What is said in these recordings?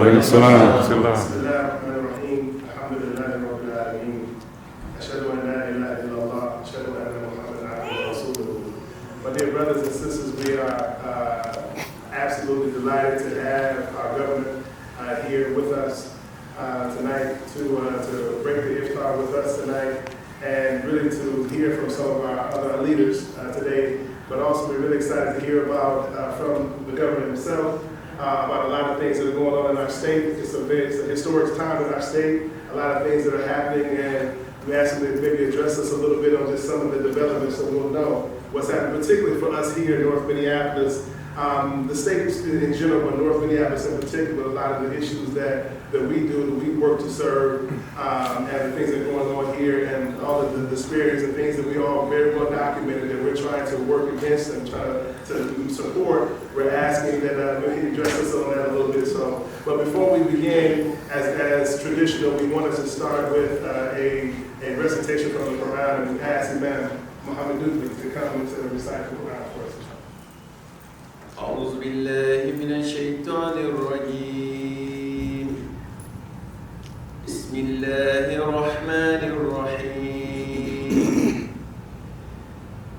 وعليكم السلام ورحمة الله. بسم الله الرحمن الرحيم. الحمد لله رب العالمين. أشهد أن لا إله إلا الله. أشهد أن محمدا عبده ورسوله. My dear brothers and sisters, we are absolutely delighted to have our governor here with us tonight to break the iftar with us tonight, and really to hear from some of our other leaders today. But also we're really excited to hear about from the governor himself about a lot of things that are going on in our state. It's a historic time in our state, a lot of things that are happening, and we asked him to maybe address us a little bit on just some of the developments so we'll know what's happening, particularly for us here in North Minneapolis. The state in general, but North Minneapolis in particular, a lot of the issues that we do, that we work to serve, and the things that are going on here, and all of the disparities and things that we all very well documented that we're trying to work against and try to support. We're asking that maybe address us on that a little bit. So, but before we begin, as traditional, we wanted to start with a recitation from the Quran, and ask Imam Makram El-Amin to come to recite the Quran for us. أعوذ بالله من الشيطان الرجيم. بسم الله الرحمن الرحيم.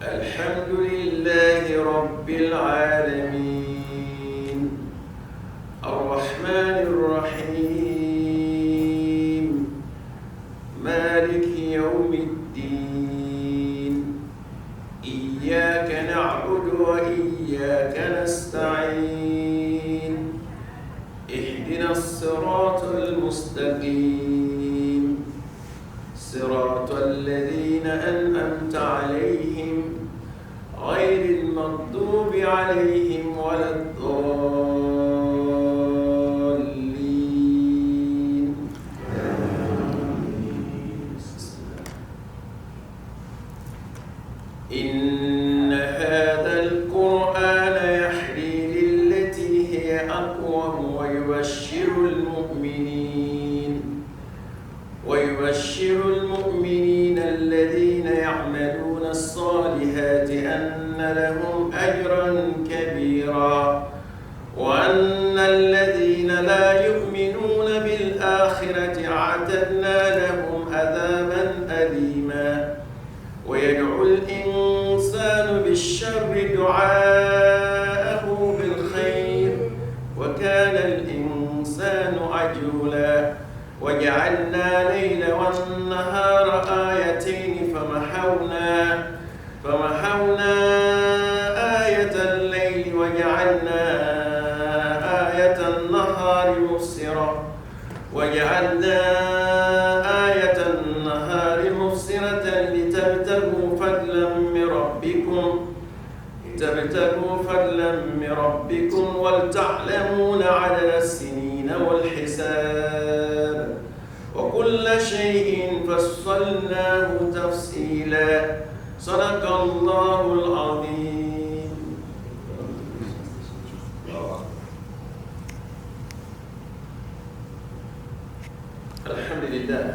الحمد لله رب العالمين. الرحمن الرحيم. مالك يوم الدين. إياك نعبد وإياك نستعين. اهدنا الصراط المستقيم. صراط الذين أنعمت عليهم غير المغضوب عليهم ولا الضالين. إن هذا القرآن يهدي للتي هي أقوم ويبشر المؤمنين الذين يعملون الصالحات أن لهم أجرا كبيرا وأن الذين لا يؤمنون بالآخرة أعتدنا لهم عذابا أليما. ويدعو الإنسان بالشر دعاءه بالخير وكان الإنسان عجولا. وجعلنا الليل والنهار آيتين فمحونا آية الليل وجعلنا آية النهار مبصرة لتبتغوا فضلا من ربكم ولتعلمون عدد السنين والحساب وكل شيء فصلناه تفصيلا. صدق الله العظيم. الحمد لله.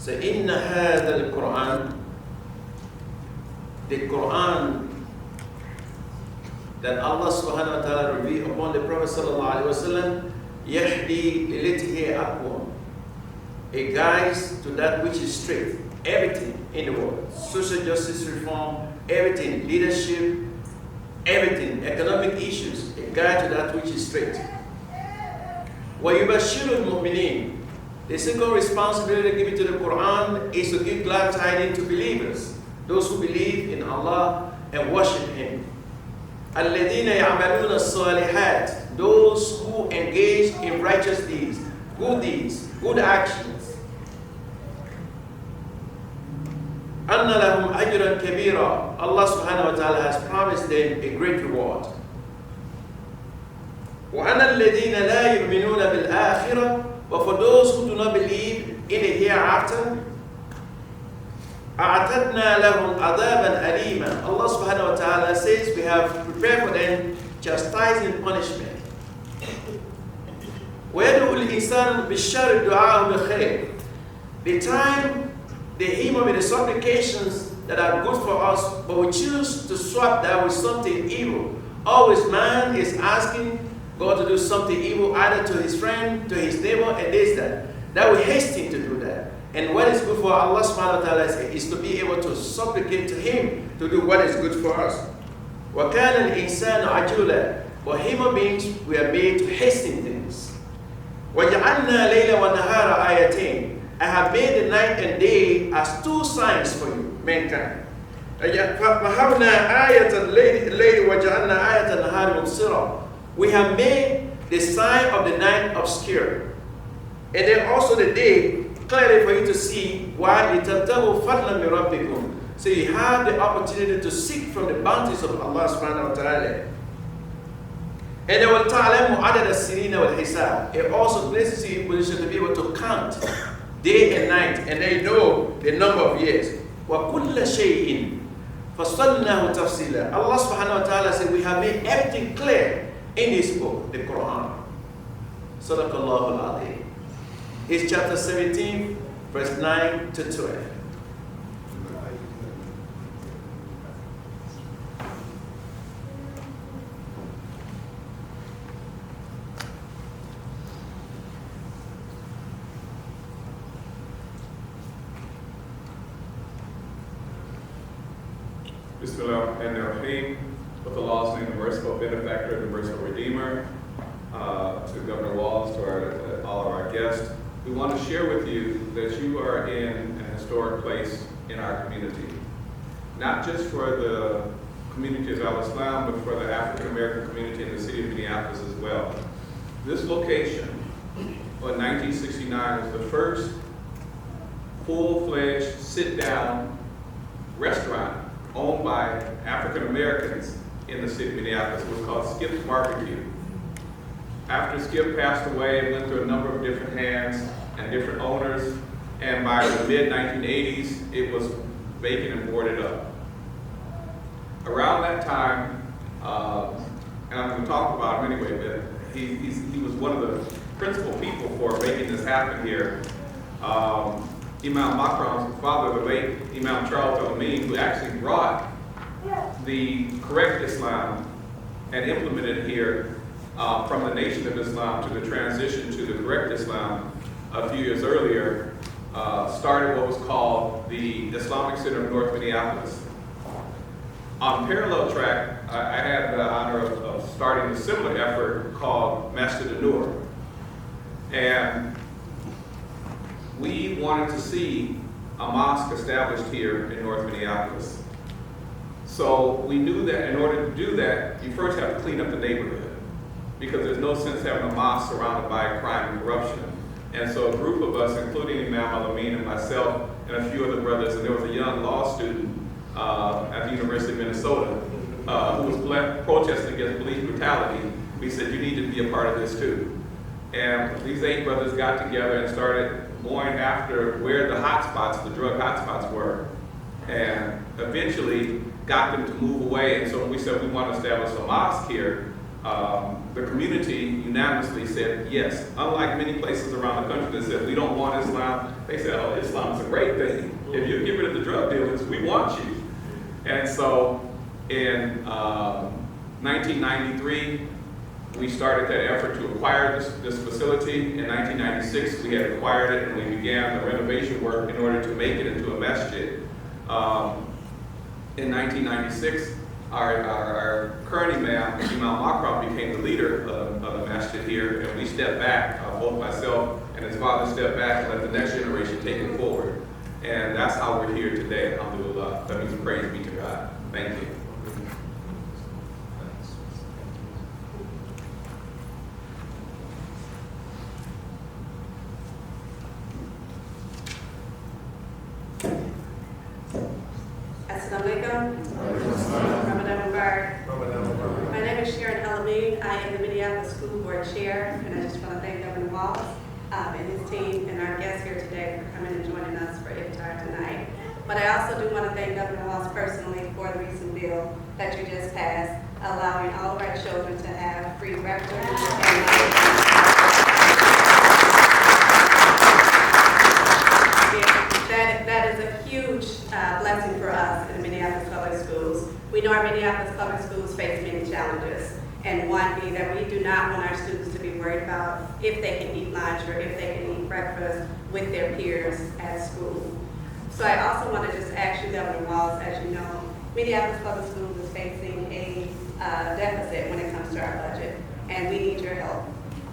إن هذا القرآن, the Quran that Allah subhanahu wa ta'ala revealed upon the Prophet sallallahu alaihi wasallam, yahdi lilati hiya aqwam, it guides to that which is straight. Everything in the world, social justice reform, everything, leadership, everything, economic issues, it guides to that which is straight. وَيُبَشِّرُ الْمُؤْمِنِينَ, the second responsibility given to the Quran is to give glad tidings to believers, those who believe in Allah and worship Him. الَّذِينَ يَعْمَلُونَ الصَّالِحَاتِ, those who engage in righteous deeds, good actions. أَنَّ لَهُمْ أَجْرًا كَبِيرًا, Allah subhanahu wa ta'ala has promised them a great reward. وَأَنَّ الَّذِينَ لَا يُؤْمِنُونَ بِالْآخِرَةِ, but for those who do not believe in the hereafter, أَعْتَدْنَا لَهُمْ عَذَابًا أَلِيمًا, Allah subhanahu wa ta'ala says we have prepared for them chastising punishment. وَيَدْعُو الْإِنسَانُ بِالشَّرِّ دُعَاءُهُ بِالْخَيْرِ, the time they hymn with the supplications that are good for us, but we choose to swap that with something evil. Always man is asking go to do something evil either to his friend, to his neighbor, and this, that we hasten to do that. And what is good for Allah subhanahu wa ta'ala is to be able to supplicate to Him to do what is good for us. وَكَانَ الْإِنسَانُ عَجُولًا. But human beings, we are made to hasten things. وَجَعَلْنَا لَيْلَ وَنَهَارَ آيَتَيْنِ. I have made the night and day as two signs for you, mankind. فَمَحَوْنَا آيَةَ اللَّيْلِ وَجَعَلْنَا آيَةَ النَّهَارِ مُبْصِرًا. We have made the sign of the night obscure, and then also the day clearly for you to see. Why? لِتَبْتَغُوا فَضْلًا مِنْ رَبِّكُمْ. So you have the opportunity to seek from the bounties of Allah subhanahu wa ta'ala. And وَلْتَعْلَمُوا عَدَدَ السِّنِينَ وَالْحِسَابِ. It also places you in position to be able to count day and night, and they know the number of years. وَكُلَّ شَيْءٍ فَصَلْنَاهُ تَفْصِيلًا. Allah subhanahu wa ta'ala said, we have made everything clear in His book, the Quran. Sadaqallahu al-Azim. It's chapter 17, verse 9 to 12. Bismillahirrahmanirrahim. With Allah's name, the merciful benefactor, the merciful redeemer, to Governor Walz, to all of our guests. We want to share with you that you are in an historic place in our community. Not just for the community of Al-Islam, but for the African American community in the city of Minneapolis as well. This location, in 1969, was the first full-fledged sit-down restaurant owned by African Americans in the city of Minneapolis. It was called Skip's Barbecue. After Skip passed away, it went through a number of different hands and different owners, and by the mid-1980s, it was vacant and boarded up. Around that time, and I'm going to talk about him anyway, but he was one of the principal people for making this happen here. Imam Makram's father, the late Imam Makram El-Amin, who actually brought the correct Islam and implemented it here from the Nation of Islam to the transition to the correct Islam a few years earlier, started what was called the Islamic Center of North Minneapolis. On parallel track, I had the honor of starting a similar effort called Masjid An-Nur. And we wanted to see a mosque established here in North Minneapolis. So we knew that in order to do that, you first have to clean up the neighborhood, because there's no sense having a mosque surrounded by crime and corruption. And so a group of us, including Imam El-Amin and myself and a few other brothers, and there was a young law student at the University of Minnesota who was protesting against police brutality. We said, you need to be a part of this too. And these 8 brothers got together and started going after where the hotspots, the drug hotspots were, and eventually got them to move away. And so when we said we want to establish a mosque here, the community unanimously said yes. Unlike many places around the country that said we don't want Islam, they said, oh, Islam is a great thing. If you get rid of the drug dealers, we want you. And so in 1993, we started that effort to acquire this facility. In 1996, we had acquired it and we began the renovation work in order to make it into a masjid. In 1996, our current imam, Imam Makram, became the leader of the masjid here, and we stepped back, both myself and his father stepped back and let the next generation take it forward. And that's how we're here today, alhamdulillah. That means praise be to God. Thank you. My name is El-Amin. I am the Minneapolis School Board Chair, and I just want to thank Governor Walz and his team and our guests here today for coming and joining us for Iftar tonight. But I also do want to thank Governor Walz personally for the recent bill that you just passed, allowing all of our children to have free breakfast That is a huge blessing for us in the Minneapolis Public Schools. We know our Minneapolis Public Schools face many challenges, And one being that we do not want our students to be worried about if they can eat lunch or if they can eat breakfast with their peers at school. So I also want to just ask you, Governor Walz, as you know, Minneapolis Public Schools is facing a deficit when it comes to our budget, and we need your help.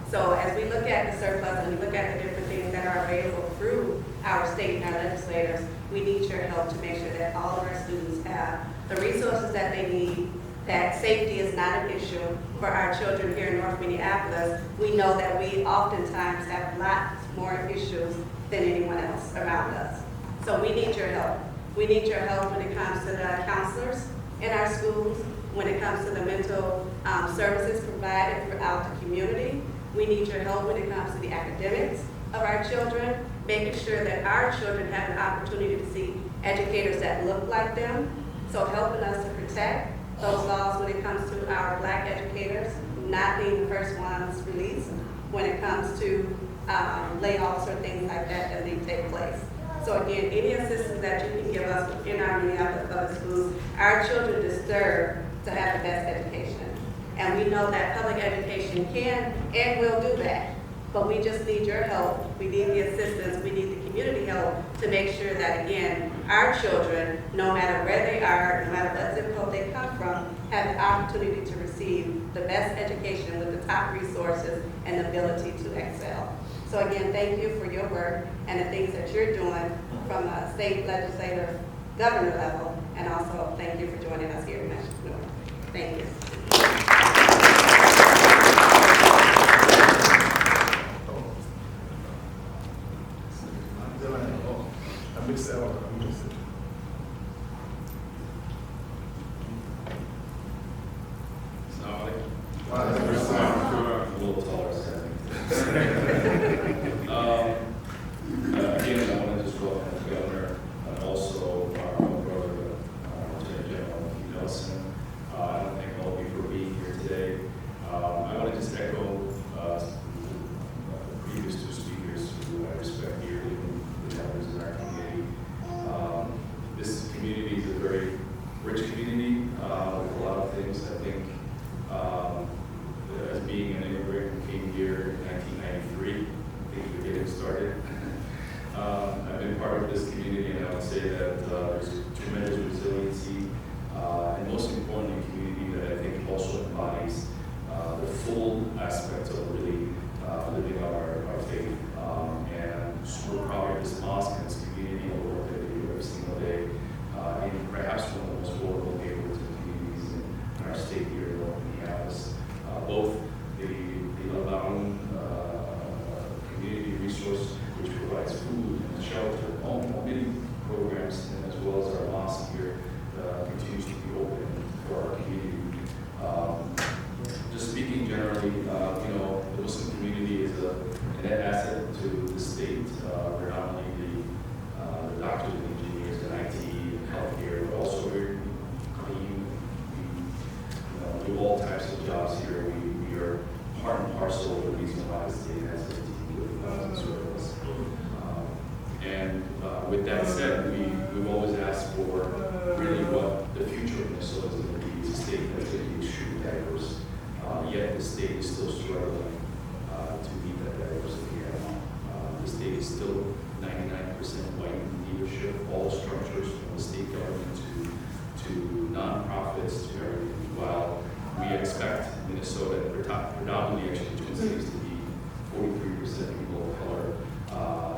So as we look at the surplus and we look at the different things that are available through our state and our legislators, we need your help to make sure that all of our students have the resources that they need, that safety is not an issue for our children here in North Minneapolis. We know that we oftentimes have lots more issues than anyone else around us. So we need your help. We need your help when it comes to the counselors in our schools, when it comes to the mental services provided throughout the community. We need your help when it comes to the academics of our children, making sure that our children have an opportunity to see educators that look like them. So helping us to protect those laws when it comes to our Black educators not being the first ones released when it comes to layoffs or things like that that may take place. So again, any assistance that you can give us in our Minneapolis public schools, our children deserve to have the best education. And we know that public education can and will do that. But we just need your help. We need the assistance. We need the community help to make sure that, again, our children, no matter where they are, no matter what zip code they come from, have the opportunity to receive the best education with the top resources and the ability to excel. So again, thank you for your work and the things that you're doing from a state legislative governor level, and also thank you for joining us here in Masjid An-Nur. Thank you. I mixed that one. I mixed it. A little taller, again, I want to just welcome the governor and also our own brother, Lieutenant General Elison. I don't thank all of you for being here today. I want to just echo the previous two speakers who I respect dearly, the elders in our community. This community is a very rich community with a lot of things. I think as being an immigrant who came here in 1993, things were getting started. I've been part of this community, and I would say that there's tremendous resiliency, and most importantly, a community that I think also embodies the full aspects of really living out our faith. And we're proud of this mosque and this community and the work that they do every single day in perhaps one of the most vulnerable neighborhoods and communities in our state here in North Minneapolis. Both the allowing community resource, which provides food and shelter, many programs, and as well as our mosque here continues to be open for our community. Just speaking generally, the Muslim community is a net asset to the state. We're not only the doctors and engineers and IT and healthcare, but also we're clean. We do all types of jobs here. We are part and parcel of the reason why the state has 15,000 servants. And with that said, we've always asked for really what the future of Minnesota is going to be. It's a state that's going to be extremely diverse. Yet the state is still struggling to meet that diversity. The state is still 99% white leadership, all structures from the state government to nonprofits to everything. While we expect Minnesota, predominantly actually Twin Cities, to be 43% people of color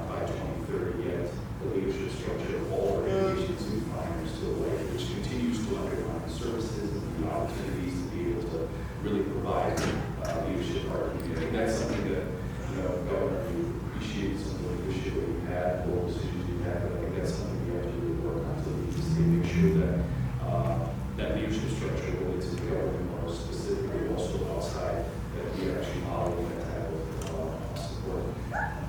by 2030, yet the leadership structure of all organizations we find are still white, which continues to undermine the services and the opportunities to be able to really provide leadership for our community. I think that's something that, Governor, we appreciate some of the leadership that we've had, the decisions we've had, but I think that's something we have to really work on to make sure that that leadership structure relates to the government more specifically, also outside, that we are actually modeling that type of support.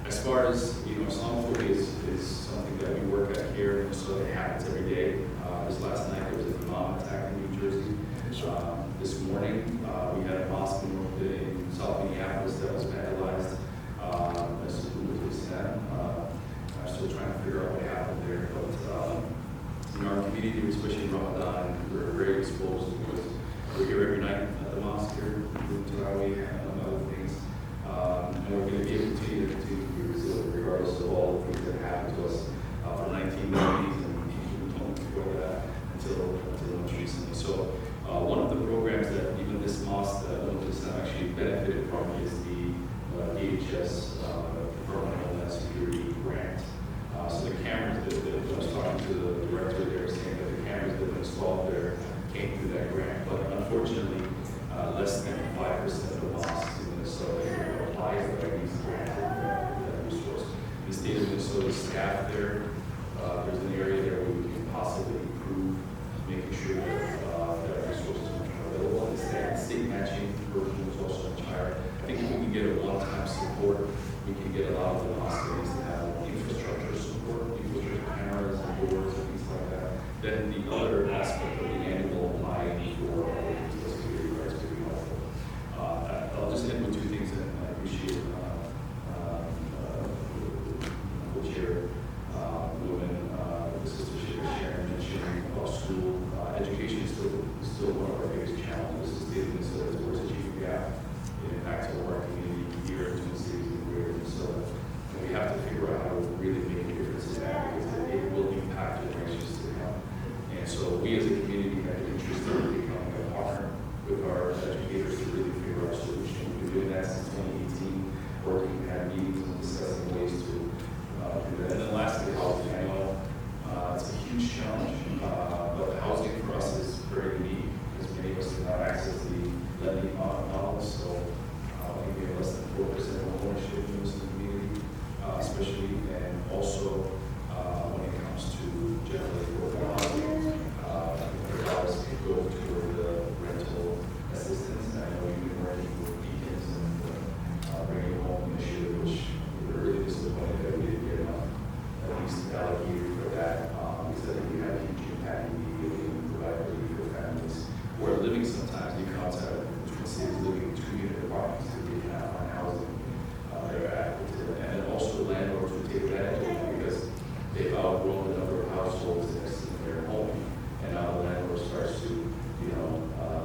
As far as, Islamophobia is something that we work at here, so it happens every day. This last night there was an imam attack in New Jersey. This morning we had a mosque in South Minneapolis that was vandalized. I'm still trying to figure out what happened there, but in our community, especially in Ramadan, we're very exposed with We're here every night at the mosque here, doing Tarawih and other things. And we're going to be able to continue to be resilient regardless of all the things that happened to us from 1990s and before that until much recently. So one of the programs that even this mosque actually benefited from is the DHS Department of Homeland Security grant. So the cameras that I was talking to the director there saying that the cameras that were installed there came through that grant, but unfortunately less than 5% of the mosques in Minnesota applies for these grants that resource. The state of Minnesota staff there, there's an area there where we can possibly improve making sure that resources are much more available. And the state matching version is also much higher. I think if we can get a one-time support, we can get a lot of the mosques to have infrastructure support, infrastructure cameras and boards and things like that. Then the other aspect of the annual applying for security guards could be helpful. I'll just end with two things, and I appreciate co-chair women, the sister Sharon mentioning about school. Education is still one of our biggest challenges. The state of Minnesota is towards a chief gap. It impacts all our community here in Twin Cities and greater Minnesota. And we have to figure out how to really make a difference in that because it will impact generations to come. And so we as a community have an interest in becoming a partner with our educators to really figure out a solution. We've been doing that since 2018, working, had meetings and discussing ways to do that. And then lastly, housing. I know it's a huge challenge, but housing for us is very unique because many of us do not access the lending models. So I think we have less than 4% of ownership in this community, especially, and also when it comes to generally affordable housing, dollars go toward the rental assistance. And I know you've been working with Beacons and bringing home initiative, which we're really disappointed that we didn't get enough at least allocated for that. Because I think we have a huge impact immediately and provide relief for families who are living sometimes even outside of the Twin Cities, living in 2-unit apartments that they cannot find housing they're adequate to. And then also landlords who take advantage of it because they've outgrown the number of households that's in their home. And now the landlord starts to,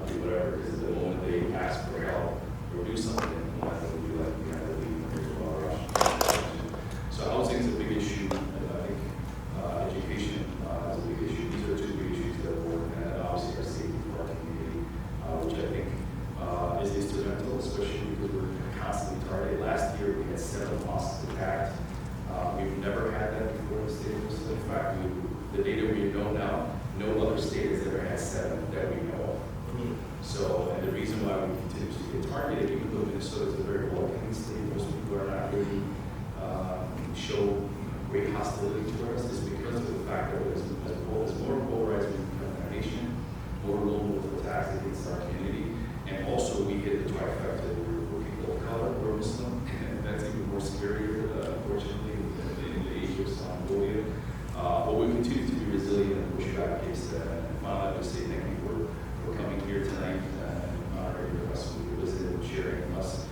do whatever, because the moment they ask for help or do something, the landlord will be like, we have to leave, and there's a lot of rush. So housing is a big issue, and I think education is a big issue. These are two big issues that we're working at, and obviously our safety for our community, which I think is instrumental, especially because we're constantly targeted. Last year, we had 7 mosques attacked. We've never had that before in the state of Minnesota. In fact, the data we know now, no other state has ever had 7 that we know of. So, and the reason why we continue to get targeted, even though Minnesota is a very welcoming state, most people are not really show great hostility towards us, is because of the fact that there's more polarized we become in our nation, more vulnerable to attacks against our community, and also we hit the trifecta. We're people of color, we're Muslim, and that's even more scarier, unfortunately, in the age of Islamophobia. But we continue to be resilient and push back against that. And finally, I would say thank you for coming here tonight and honoring us with your visit and sharing with us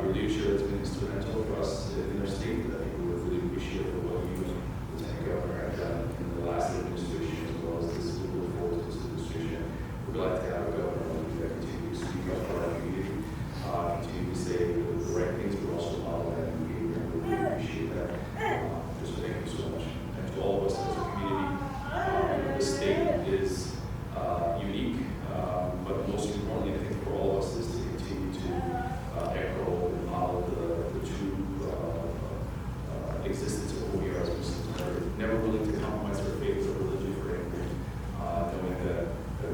your leadership has been instrumental for us in our state. I think we're really appreciative of what you and Lieutenant Governor have done in the last administration as well as this. We look forward to this administration. We're glad to have a governor that continue to speak up for our community, continue to say the right things, but also model that behavior. And we really appreciate that. So thank you so much. And to all of us as a community, the state is unique, but most importantly, I think for all of us is to continue to echo and model the true existence of who we are as Muslims. We're never willing to compromise our faith or religion for anything, knowing that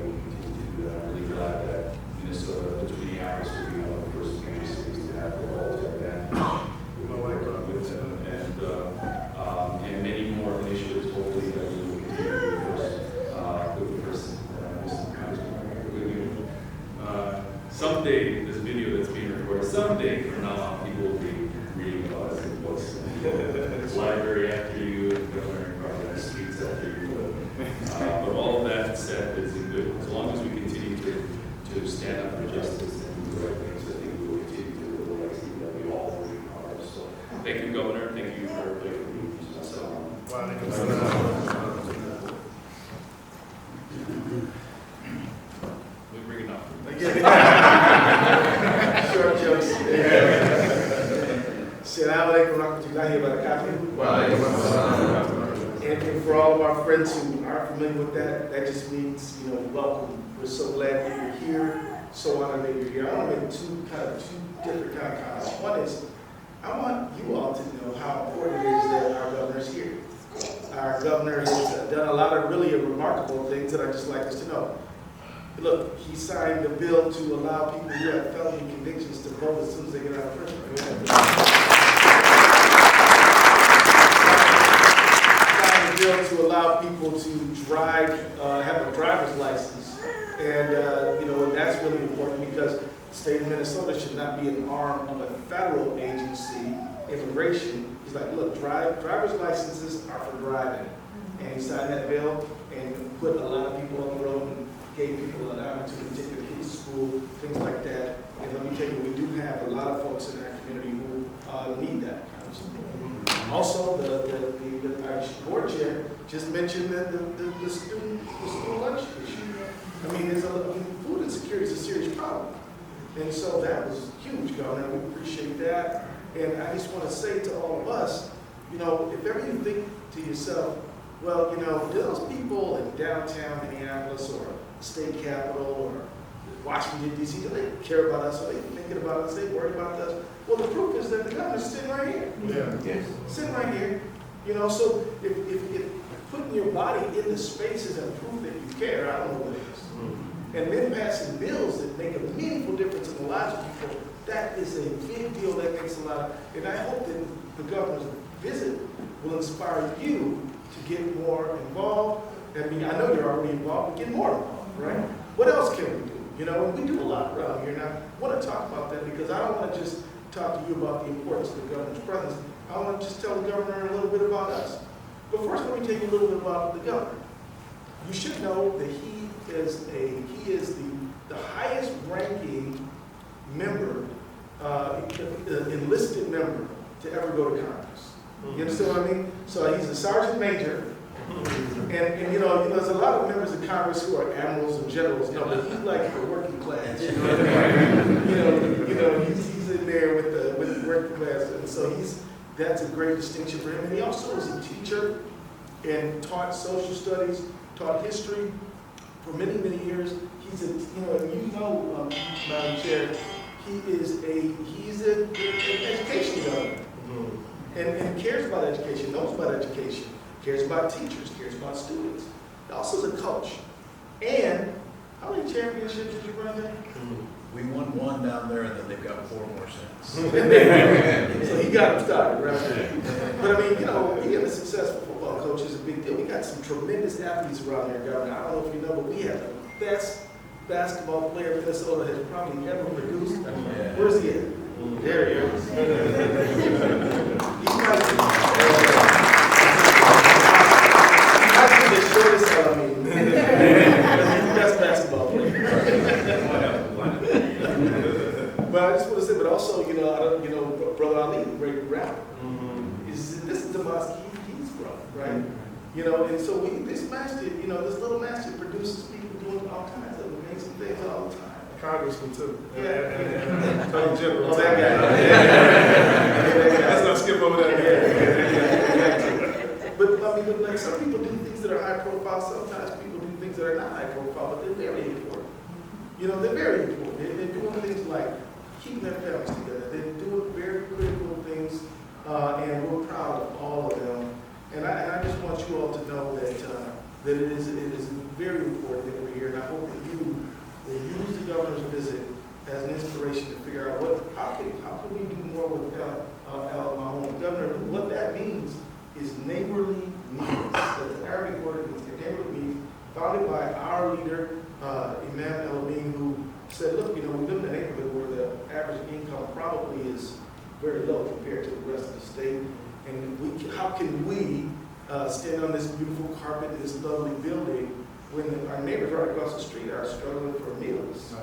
we can continue to do that. I'm really glad that Minnesota, the Minneapolis, will be one of the first major cities to have their altar advantage. And many more initiatives, hopefully, that we will continue to do with the first Muslim Congressman. Someday, this video that's being recorded, someday from now on, people will be reading about us in books. Library after you, and governor across the streets after you. But all of that said is good. As long as we continue to stand up for justice and do the right things, I think we will continue to live the legacy that we all work hard. So thank you, Governor. Thank you for being with me. We bring it up. And for all of our friends who aren't familiar with that, that just means, welcome. We're so glad that you're here, so honored that you're here. I want to make two different kind of comments. One is, I want you all to know how important it is that our governor's here. Our governor has done a lot of really remarkable things that I just like us to know. Look, he signed a bill to allow people who have felony convictions to vote as soon as they get out of prison. Signed a bill to allow people to drive, have a driver's license. And, and that's really important because the state of Minnesota should not be an arm of a federal agency, immigration. He's like, look, driver's licenses are for driving. And he signed that bill and put a lot of people on the road and gave people an opportunity to take their kids to school, things like that. And let me tell you, we do have a lot of folks in our community who need that kind of support. Also, the parish board chair just mentioned that the student lunch issue. I mean, food insecurity is a serious problem. And so that was huge, Governor. We appreciate that. And I just want to say to all of us, if ever you think to yourself, well, those people in downtown Minneapolis or state capitol or Washington, D.C., do they care about us? Are they thinking about us? Are they worried about us? Well, the proof is that the governor's sitting right here. Yeah. Yes. Sitting right here. So if putting your body in the spaces and proof that you care, I don't know what it is. Mm-hmm. And then passing bills that make a meaningful difference in the lives of people, that is a big deal. That makes a lot of, and I hope that the governor's visit will inspire you to get more involved. I mean, I know you're already involved, but get more involved, right? What else can we do? And we do a lot around here. And I want to talk about that because I don't want to just talk to you about the importance of the governor's presence. I want to just tell the governor a little bit about us. But first, let me tell you a little bit about the governor. You should know that he is the highest ranking member, enlisted member to ever go to Congress. You understand what I mean? So he's a sergeant major. And there's a lot of members of Congress who are admirals and generals. No, but he's like the working class. You know what I mean? He's in there with the working class, and so that's a great distinction for him. And he also is a teacher and taught social studies, taught history for many, many years. He's Madam Chair, he's an education governor, and cares about education, knows about education. Cares about teachers, cares about students. He also is a coach. And how many championships did you run there? We won one down there, and then they've got 4 more since. So he got them started, right? But I mean, being a successful football coach is a big deal. We got some tremendous athletes around here, Governor. I don't know if you know, but we have the best basketball player Minnesota has probably ever produced. Yeah. Where's he at? There he is. He might be the shortest Elamine. He's the best basketball player. But I just want to say, but also, Brother Ali, the great rapper, this is the mosque he's from, right? And so this masjid, this little masjid produces people doing all kinds of amazing things all the time. Congressman too. Yeah. And Attorney General. Oh, that guy. Let's not skip over that Yeah. But like some people do things that are high profile, sometimes people do things that are not high profile, but they're very important. They're very important. They're doing things like keeping their families together. They're doing very critical things, and we're proud of all of them. And I just want you all to know that it is very important that we're here, and I hope that you will use the governor's visit as an inspiration to figure out how can we do more with El Mahon. Governor, what that means is neighborly needs. That's the Arabic word means neighborly needs, founded by our leader, Imam El-Amin, who said, look, we live in a neighborhood where the average income probably is very low compared to the rest of the state. And how can we stand on this beautiful carpet in this lovely building when our neighbors right across the street are struggling for meals?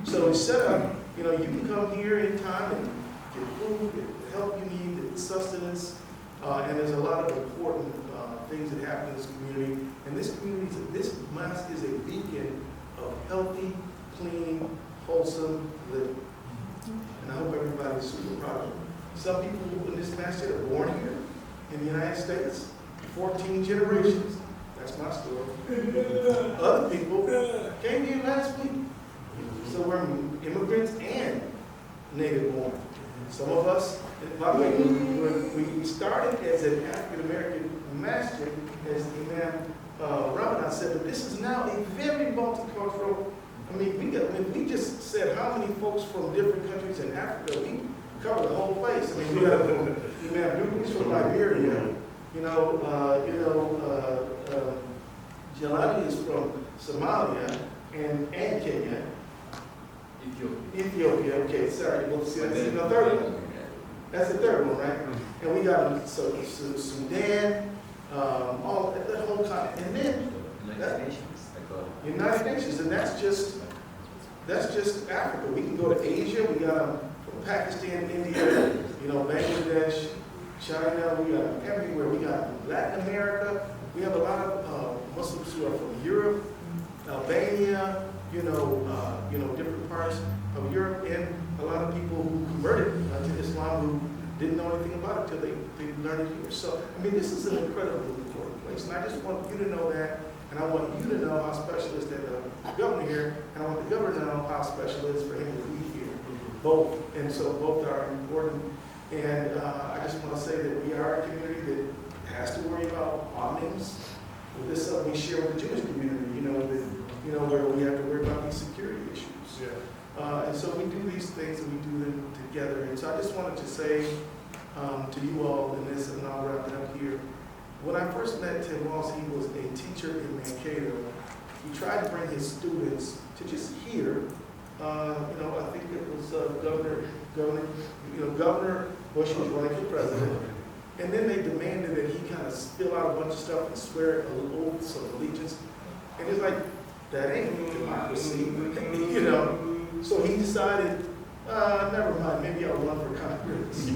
So we set up, you can come here anytime and get food, get the help you need, get sustenance, and there's a lot of important things that happen in this community. And this mosque is a beacon of healthy, clean, wholesome living. And I hope everybody's super proud of it. Some people in this masjid are born here in the United States. 14 generations. That's my story. Other people came here last week. So we're immigrants and native born. Some of us, by the way, when we started as an African-American master, as Imam Ramadan said, but this is now a very multicultural. I mean, we just said how many folks from different countries in Africa, we cover the whole place. I mean, we got Imam Duke from Liberia, Jelani is from Somalia and Kenya. Ethiopia, okay, sorry. Well, see, that's the third one. That's the third one, right? And we got Sudan, all that whole continent, and then United Nations, and that's just Africa. We can go to Asia. We got them from Pakistan, India, Bangladesh, China. We got them everywhere. We got Latin America. We have a lot of Muslims who are from Europe, Albania. Different parts of Europe, and a lot of people who converted to Islam who didn't know anything about it until they learned it here. So, I mean, this is an incredibly important place, and I just want you to know that, and I want you to know how special it is that the governor here, and I want the governor to know how special it is for him to be here. Both, and so both are important. And I just want to say that we are a community that has to worry about bombings. Well, this is something we share with the Jewish community, where we have to worry about these security issues. Yeah. And so we do these things and we do them together. And so I just wanted to say to you all in this, and I'll wrap it up here. When I first met Tim Walz, he was a teacher in Mankato. He tried to bring his students to just hear. I think it was Governor Bush was running for president. And then they demanded that he kind of spill out a bunch of stuff and swear oaths of allegiance. And it's like, that ain't democracy, So he decided, never mind, maybe I'll run for Congress. It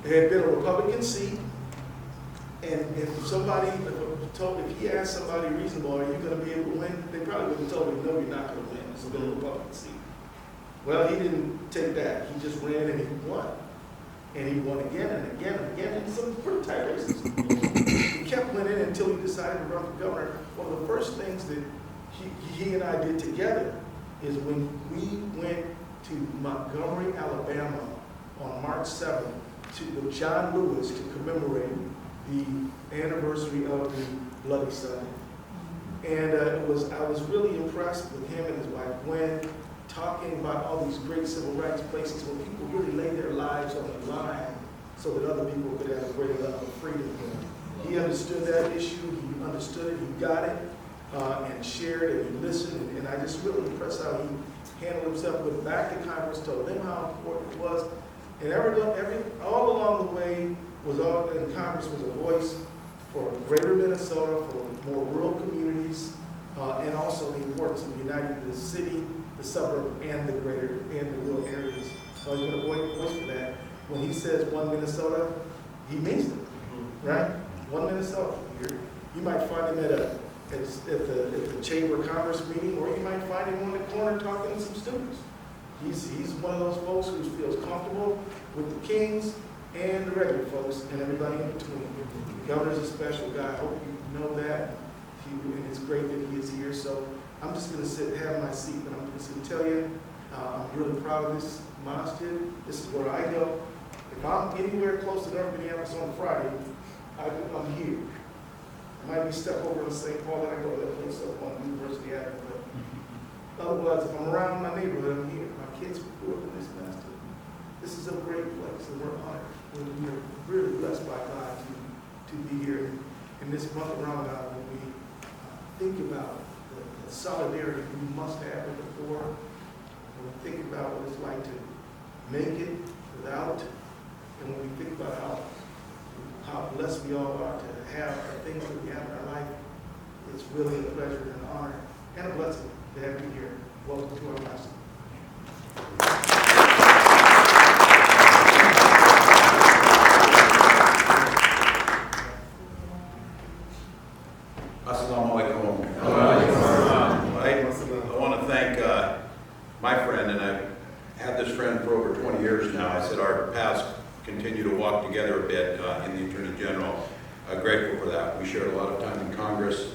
had been a Republican seat, and if he asked somebody reasonable, are you going to be able to win? They probably would have told him, no, you're not going to win. It's a Republican seat. Well, he didn't take that. He just ran and he won. And he won again and again and again, and some pretty tight races. He kept winning until he decided to run for governor. One of the first things that he and I did together is when we went to Montgomery, Alabama on March 7th with John Lewis to commemorate the anniversary of the Bloody Sunday. And I was really impressed with him and his wife Gwen, talking about all these great civil rights places where people really lay their lives on the line so that other people could have a greater level of freedom. He understood that issue, he understood it, he got it, and shared it, and he listened, and I just really impressed how he handled himself, went back to Congress, told them how important it was, and all along the way, in Congress was a voice for greater Minnesota, for more rural communities, and also the importance of uniting the city, the suburb, and the rural areas. So I was going to voice for that. When he says one Minnesota, he means it, right? One Minnesota. You might find him at the Chamber of Commerce meeting, or you might find him on the corner talking to some students. He's one of those folks who feels comfortable with the kings and the regular folks and everybody in between. The governor's a special guy. I hope you know that. And it's great that he is here. So I'm just going to have my seat, but I'm just going to tell you, I'm really proud of this masjid. This is where I go. If I'm anywhere close to North Minneapolis on Friday, I'm here. I might be stuck over in St. Paul, then I go to that place up on University Avenue. But otherwise, if I'm around my neighborhood, I'm here. My kids grew up in this masjid. This is a great place, and we're honored. We're really blessed by God to be here in this month of Ramadan when we think about the solidarity we must have with the poor, when we think about what it's like to make it without, and when we think about how blessed we all are to have the things that we have in our life, it's really a pleasure and an honor and a blessing to have you here. Welcome to our masjid. Assalamu alaikum. I want to thank my friend, and I've had this friend for over 20 years now. I said our paths continue to walk together a bit in the Attorney General. grateful for that. We shared a lot of time in Congress,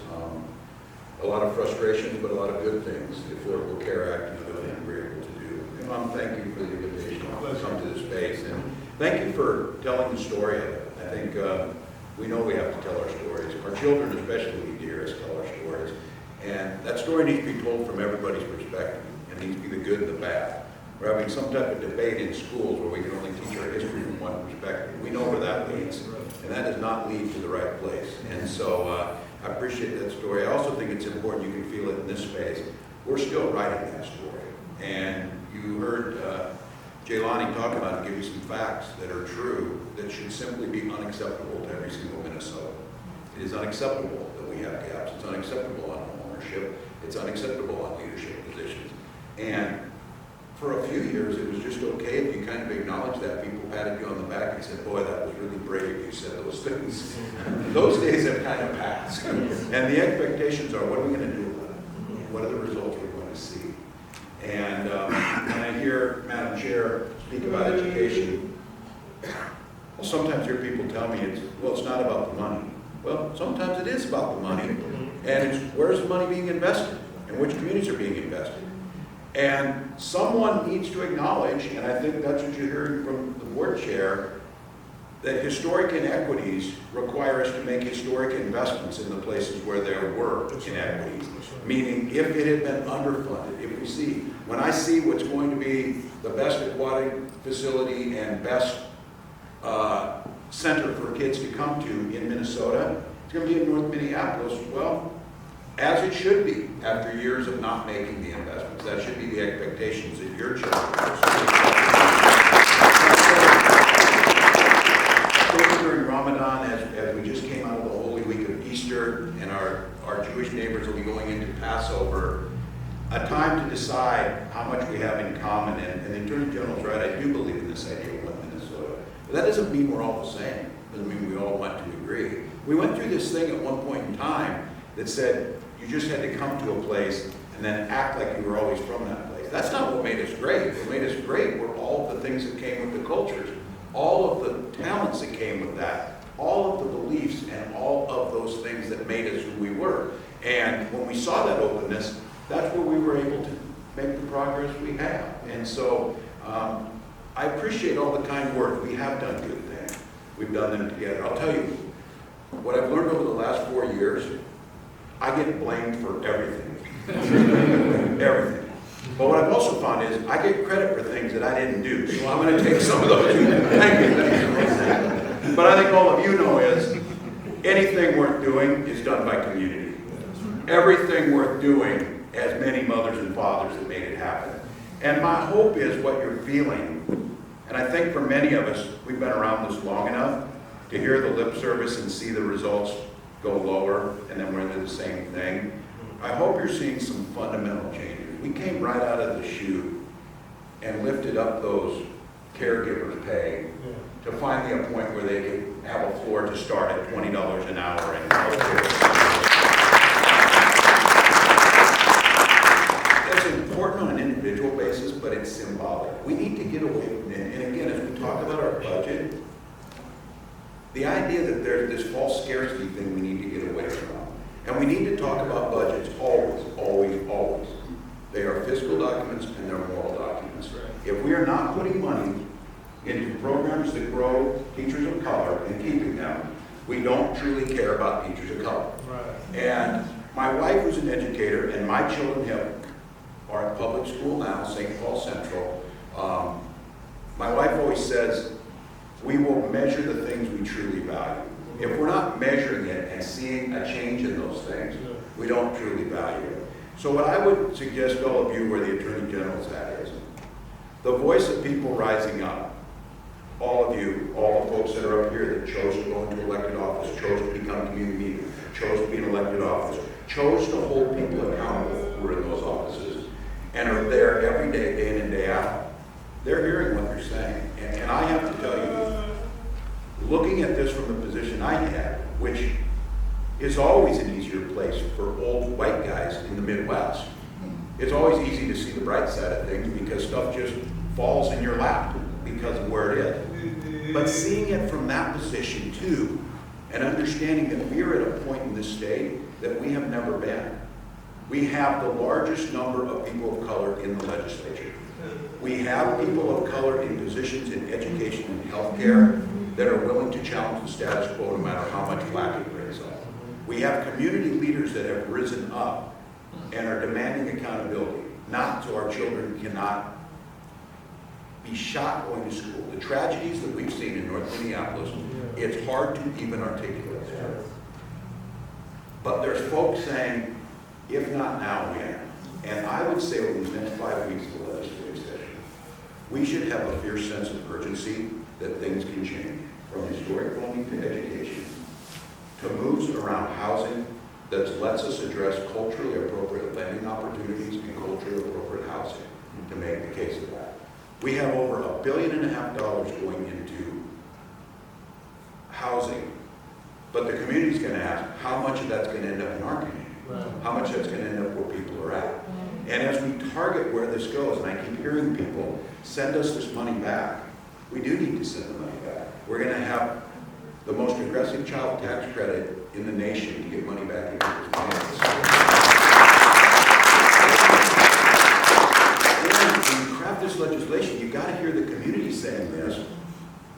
a lot of frustrations, but a lot of good things. The Affordable Care Act is really we were able to do. Imam, thank you for the invitation to come to this space, and thank you for telling the story of it. I think we know we have to tell our stories. Our children especially need to hear us tell our stories. And that story needs to be told from everybody's perspective. It needs to be the good and the bad. We're having some type of debate in schools where we can only teach our history from one perspective. We know where that leads, and that does not lead to the right place. And so I appreciate that story. I also think it's important, you can feel it in this space. We're still writing that story. And you heard Jaylani talk about it, give you some facts that are true, that should simply be unacceptable to every single Minnesota. It is unacceptable that we have gaps. It's unacceptable on ownership. It's unacceptable on leadership positions. And for a few years, it was just okay if you kind of acknowledged that. People patted you on the back and said, boy, that was really brave you said those things. Those days have kind of passed. And the expectations are, what are we going to do about it? What are the results we're going to see? And when I hear Madam Chair speak about education, well, sometimes hear people tell me, it's not about the money. Well, sometimes it is about the money. And it's where's the money being invested? And which communities are being invested? And someone needs to acknowledge, and I think that's what you're hearing from the board chair, that historic inequities require us to make historic investments in the places where there were inequities. Meaning, if it had been underfunded, if we see, when I see what's going to be the best aquatic facility and best center for kids to come to in Minnesota, it's going to be in North Minneapolis. Well, as it should be, after years of not making the investments. That should be the expectations that your children during Ramadan, as we just came out of the Holy Week of Easter, and our Jewish neighbors will be going into Passover, a time to decide how much we have in common. And the Attorney General's right, I do believe in this idea of one Minnesota. But that doesn't mean we're all the same. It doesn't mean we all want to agree. We went through this thing at one point in time that said you just had to come to a place and then act like you were always from that place. That's not what made us great. What made us great were all of the things that came with the cultures, all of the talents that came with that, all of the beliefs and all of those things that made us who we were. And when we saw that openness, that's where we were able to make the progress we have. And so I appreciate all the kind words. We have done good things. We've done them together. I'll tell you, what I've learned over the last 4 years, I get blamed for everything. Everything. But what I've also found is I get credit for things that I didn't do. So I'm going to take some of those. Thank you. But I think all of you know is anything worth doing is done by community. Everything worth doing has many mothers and fathers that made it happen. And my hope is what you're feeling, and I think for many of us, we've been around this long enough to hear the lip service and see the results go lower, and then we're into the same thing. I hope you're seeing some fundamental changes. We came right out of the chute and lifted up those caregivers' pay to finally a point where they could have a floor to start at $20 an hour in healthcare. That's important on an individual basis, but it's symbolic. We need to get away from it. And again, as we talk about our budget, the idea that there's this false scarcity thing we need to get away from. And we need to talk about budgets always, always, always. They are fiscal documents and they're moral documents. If we are not putting money into programs that grow teachers of color and keeping them, we don't truly care about teachers of color. Right. And my wife was an educator, and my children are at public school now, St. Paul Central. My wife always says, we will measure the things we truly value. If we're not measuring it and seeing a change in those things, we don't truly value it. So what I would suggest to all of you, where the Attorney General's at, is the voice of people rising up. All of you, all the folks that are up here that chose to go into elected office, chose to become community leaders, chose to be an elected officer, chose to hold people accountable who are in those offices, and are there every day, day in and day out. They're hearing what you're saying. And I have to tell you, looking at this from the position I had, which is always an easier place for old white guys in the Midwest. It's always easy to see the bright side of things because stuff just falls in your lap because of where it is. But seeing it from that position too, and understanding that we are at a point in this state that we have never been. We have the largest number of people of color in the legislature. We have people of color in positions in education and healthcare that are willing to challenge the status quo no matter how much flack it brings up. We have community leaders that have risen up and are demanding accountability, not so our children cannot be shot going to school. The tragedies that we've seen in North Minneapolis, it's hard to even articulate. But there's folks saying, if not now, when? And I would say over these next 5 weeks of the legislative session, we should have a fierce sense of urgency that things can change, from historic funding to education, to moves around housing that lets us address culturally appropriate lending opportunities and culturally appropriate housing, to make the case of that. We have over $1.5 billion going into housing, but the community's going to ask how much of that's going to end up in our community, how much that's going to end up where people are at. And as we target where this goes, and I keep hearing people, send us this money back, we do need to send the money back. We're going to have the most aggressive child tax credit in the nation to get money back into people's hands. When you craft this legislation, you got to hear the community saying this.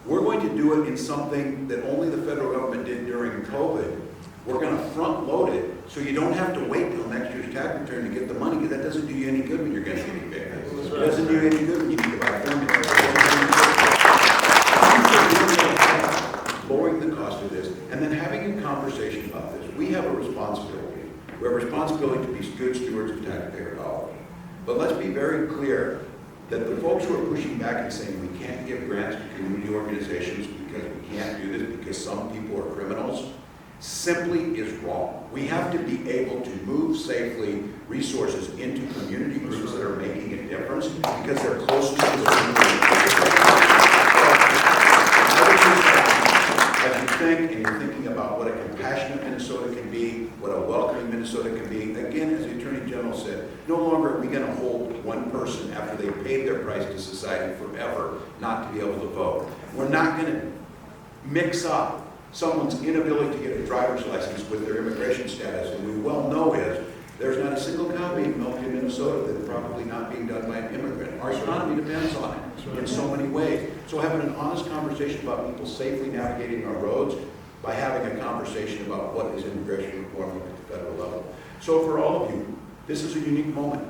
We're going to do it in something that only the federal government did during COVID. We're going to front load it so you don't have to wait till next year's tax return to get the money, because that doesn't do you any good when you're going to get big. It doesn't do you any good when you need to buy formula. Lowering the cost of this, and then having a conversation about this. We have a responsibility. We have a responsibility to be good stewards of taxpayer dollars. But let's be very clear that the folks who are pushing back and saying we can't give grants to community organizations because we can't do this because some people are criminals, simply is wrong. We have to be able to move safely resources into community groups that are making a difference because they're closest to the community. As you think and you're thinking about what a compassionate Minnesota can be, what a welcoming Minnesota can be, again, as the Attorney General said, no longer are we going to hold one person after they've paid their price to society forever not to be able to vote. We're not going to mix up someone's inability to get a driver's license with their immigration status, and we well know is there's not a single cow being milked in Minnesota that's probably not being done by an immigrant. Our economy depends on it in so many ways. So having an honest conversation about people safely navigating our roads by having a conversation about what is immigration reform at the federal level. So for all of you, this is a unique moment.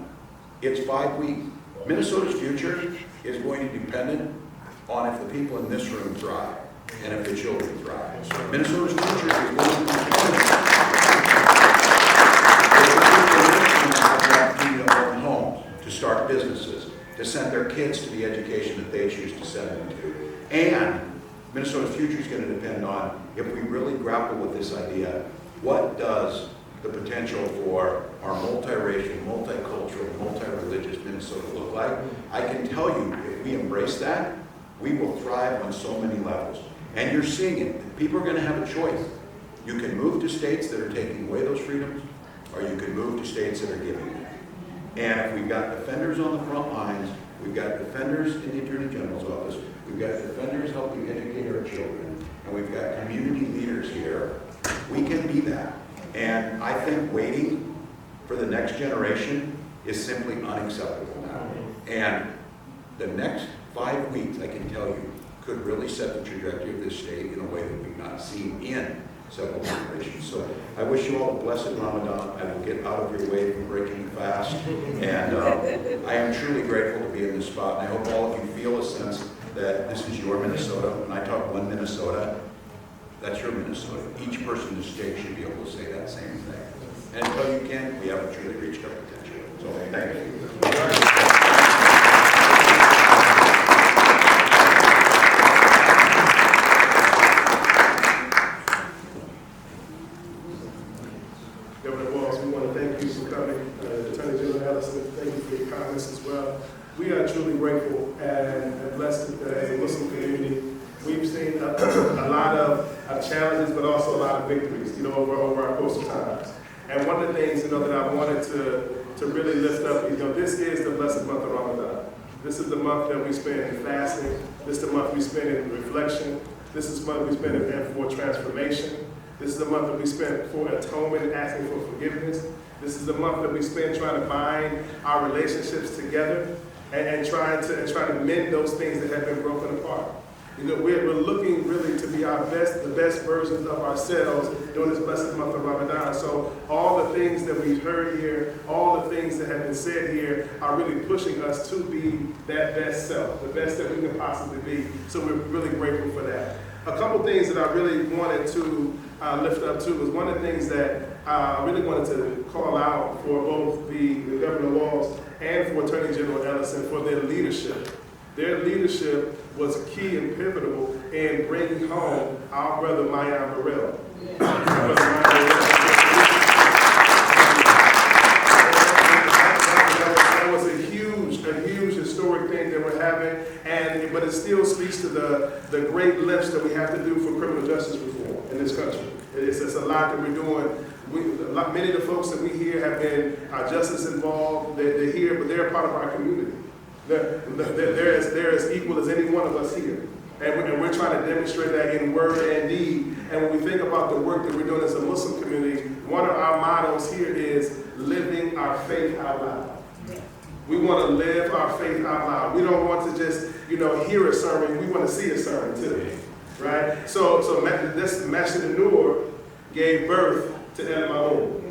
It's 5 weeks. Minnesota's future is going to be dependent on if the people in this room thrive and if the children thrive. Minnesota's future is going to be dependent to own homes, to start businesses, to send their kids to the education that they choose to send them to. And Minnesota's future is going to depend on if we really grapple with this idea, what does the potential for our multiracial, multicultural, multi-religious Minnesota look like? I can tell you, if we embrace that, we will thrive on so many levels. And you're seeing it. People are going to have a choice. You can move to states that are taking away those freedoms, or you can move to states that are giving them. And if we've got defenders on the front lines, we've got defenders in the Attorney General's office, we've got defenders helping educate our children, and we've got community leaders here, we can be that. And I think waiting for the next generation is simply unacceptable now. And the next 5 weeks, I can tell you, could really set the trajectory of this state in a way that we've not seen in several generations. So I wish you all a blessed Ramadan. I will get out of your way from breaking the fast. And I am truly grateful to be in this spot. And I hope all of you feel a sense that this is your Minnesota. When I talk one Minnesota, that's your Minnesota. Each person in the state should be able to say that same thing. And until you can, we haven't truly reached our potential. So thank you. Governor Walz, we want to thank you for coming. Attorney General Elison, thank you for your comments as well. We are truly grateful and blessed as a Muslim community. We've seen a lot of challenges, but also a lot of victories, over our course of times. And one of the things, that I wanted to really lift up, this is the blessed month of Ramadan. This is the month that we spend in fasting. This is the month we spend in reflection. This is the month we spend in for transformation. This is a month that we spend for atonement and asking for forgiveness. This is the month that we spend trying to bind our relationships together and trying to mend those things that have been broken apart. You know, we're looking really to be the best versions of ourselves during this blessed month of Ramadan. So all the things that we've heard here, all the things that have been said here are really pushing us to be that best self, the best that we can possibly be. So we're really grateful for that. A couple things that I really wanted to lift up too was one of the things that I really wanted to call out for both the Governor Walz and for Attorney General Elison for their leadership. Their leadership was key and pivotal in bringing home our brother Imam Makram. That was a huge historic thing that we're having, but it still speaks to the great lifts that we have to do for criminal justice reform in this country. It's a lot that we're doing. Many of the folks that we hear have been justice involved. They're here, but they're a part of our community. They're as equal as any one of us here. And we're trying to demonstrate that in word and deed. And when we think about the work that we're doing as a Muslim community, one of our mottos here is living our faith out loud. We want to live our faith out loud. We don't want to just, hear a sermon. We want to see a sermon too, right? So this Masjid An-Nur gave birth to El-Ma'un.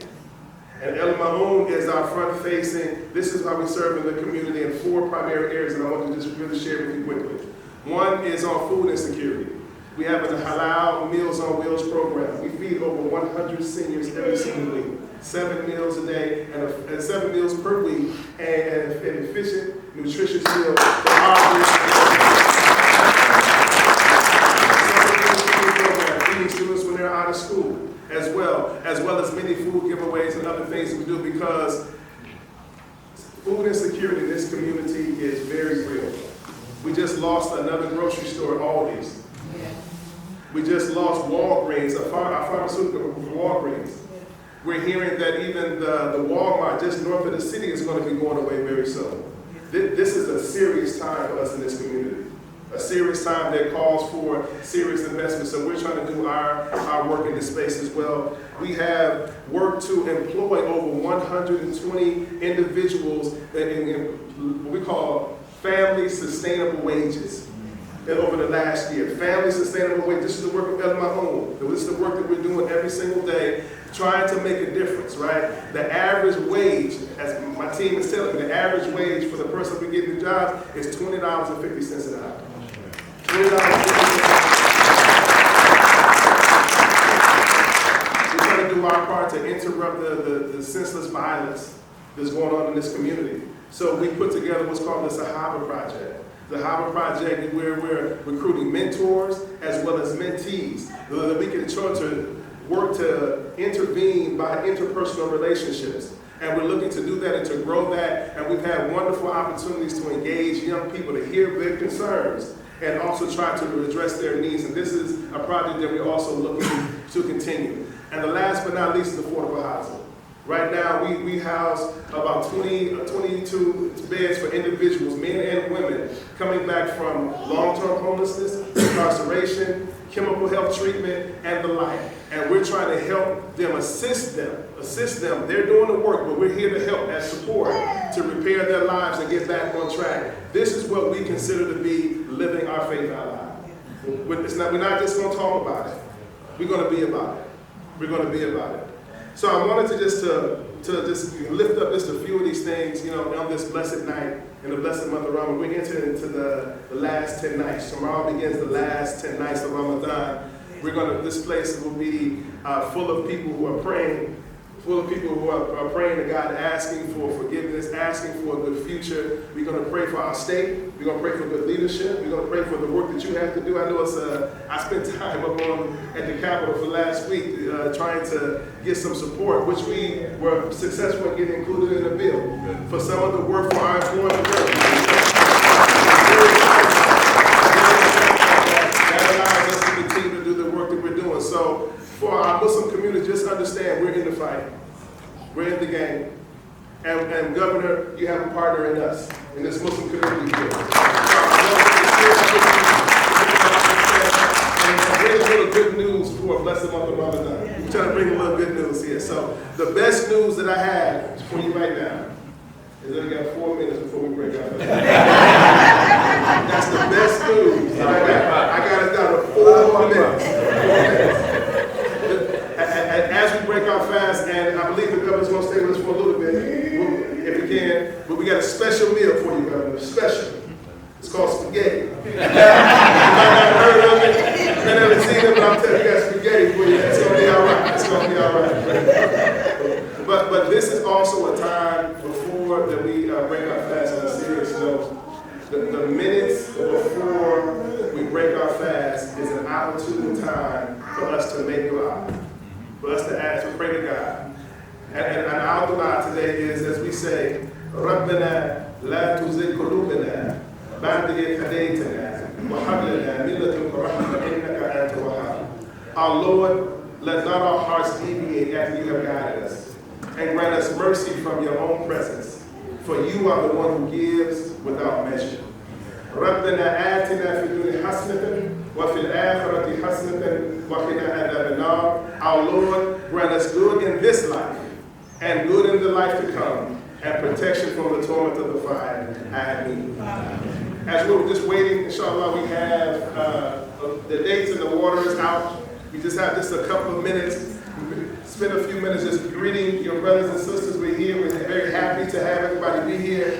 And El-Ma'un is our front-facing. This is how we serve in the community in 4 primary areas, and I want to just really share with you quickly. One is on food insecurity. We have a halal Meals on Wheels program. We feed over 100 seniors every single week. 7 meals a day and 7 meals per week, and an efficient, nutritious meal for our feeding students when they're out of school, as well as many food giveaways and other things that we do, because food insecurity in this community is very real. We just lost another grocery store, Aldi's. We just lost Walgreens, a pharmaceutical Walgreens. We're hearing that even the Walmart just north of the city is going to be going away very soon. This is a serious time for us in this community. A serious time that calls for serious investment. So we're trying to do our work in this space as well. We have worked to employ over 120 individuals in what we call family sustainable wages over the last year. Family sustainable wages. This is the work of El-Ma'un. This is the work that we're doing every single day, trying to make a difference, right? The average wage, as my team is telling me, the average wage for the person who gets the job is $20.50 an hour. $20.50. We're trying to do our part to interrupt the senseless violence that's going on in this community. So we put together what's called the Sahaba Project. The Sahaba Project, where we're recruiting mentors as well as mentees, so that we can try to work to intervene by interpersonal relationships. And we're looking to do that and to grow that. And we've had wonderful opportunities to engage young people to hear their concerns and also try to address their needs. And this is a project that we're also looking to continue. And the last but not least is affordable housing. Right now, we house about 22 beds for individuals, men and women, coming back from long-term homelessness, incarceration, chemical health treatment, and the like. And we're trying to help them, assist them. They're doing the work, but we're here to help as support to repair their lives and get back on track. This is what we consider to be living our faith out loud. We're not just going to talk about it. We're going to be about it. We're going to be about it. So I wanted to just lift up just a few of these things, on this blessed night, in the blessed month of Ramadan. We enter into the last 10 nights. Tomorrow begins the last 10 nights of Ramadan. This place will be full of people who are praying, full of people who are praying to God, asking for forgiveness, asking for a good future. We're going to pray for our state. We're going to pray for good leadership. We're going to pray for the work that you have to do. I know I spent time up at the Capitol for last week trying to get some support, which we were successful in getting included in the bill for some of the work for our employment. That allows us to continue to do the work that we're doing. So for our Muslim community, just understand we're in the fight. We're in the game. And Governor, you have a partner in us, in this Muslim community here. And we're going to good news before a blessed month of Ramadan. We're trying to bring a little good news here. So the best news that I have for you right now is that we got 4 minutes before we break out. That's the best news that I got. I got us down to 4 minutes. As we break our fast, and I believe the governor's going to stay with us for a little bit, if we can, but we got a special meal for you, Governor. Special. It's called spaghetti. You might not have heard of it. You may never seen it, but I'm telling you, got spaghetti for you. It's going to be all right. It's going to be all right. But this is also a time before that we break our fast on a serious note. The minutes before we break our fast is an opportune time for us to make dua, for us to ask, to pray to God. And our dua today is, as we say, رَبَّنَا لَا تُزِغْ قُلُوبَنَا بَعْدَ إِذْ هَدَيْتَنَا وَهَبْ لَنَا مِن لَّدُنكَ رَحْمَةً إِنَّكَ أَنتَ الْوَهَّابُ. Our Lord, let not our hearts deviate after you have guided us, and grant us mercy from your own presence, for you are the one who gives without measure. رَبَّنَا آتِنَا فِي الدُّنْيَا حَسَنَةً وَفِي الْآخِرَةِ حَسَنَةً وَقِنَا عَذَابَ النَّارِ. Our Lord, grant us good in this life and good in the life to come, and protection from the torment of the fire. Ameen. As we were just waiting, inshallah, we have the dates and the water is out. We just have just a couple of minutes. Spend a few minutes just greeting your brothers and sisters. We're here. We're very happy to have everybody be here.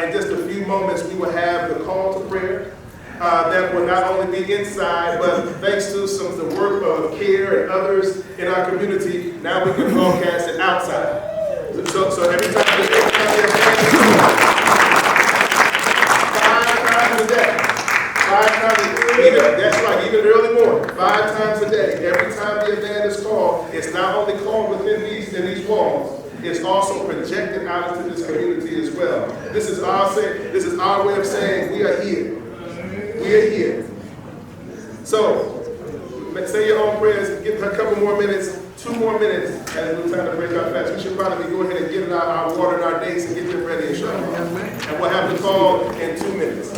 In just a few moments, we will have the call to prayer that will not only be inside, but thanks to some of the work of CARE and others in our community, now we can broadcast it outside. So every time we have 5 times a day, 5 times a day, that's right, even early morning, 5 times a day, every time the event is called, it's not only called within these walls, it's also projected out into this community as well. This is our way of saying we are here. We are here. So, say your own prayers, give a couple more minutes, 2 more minutes, as we're trying to break our fast. We should probably go ahead and give our water and our dates and get them ready, inshallah. And we'll have the call in 2 minutes.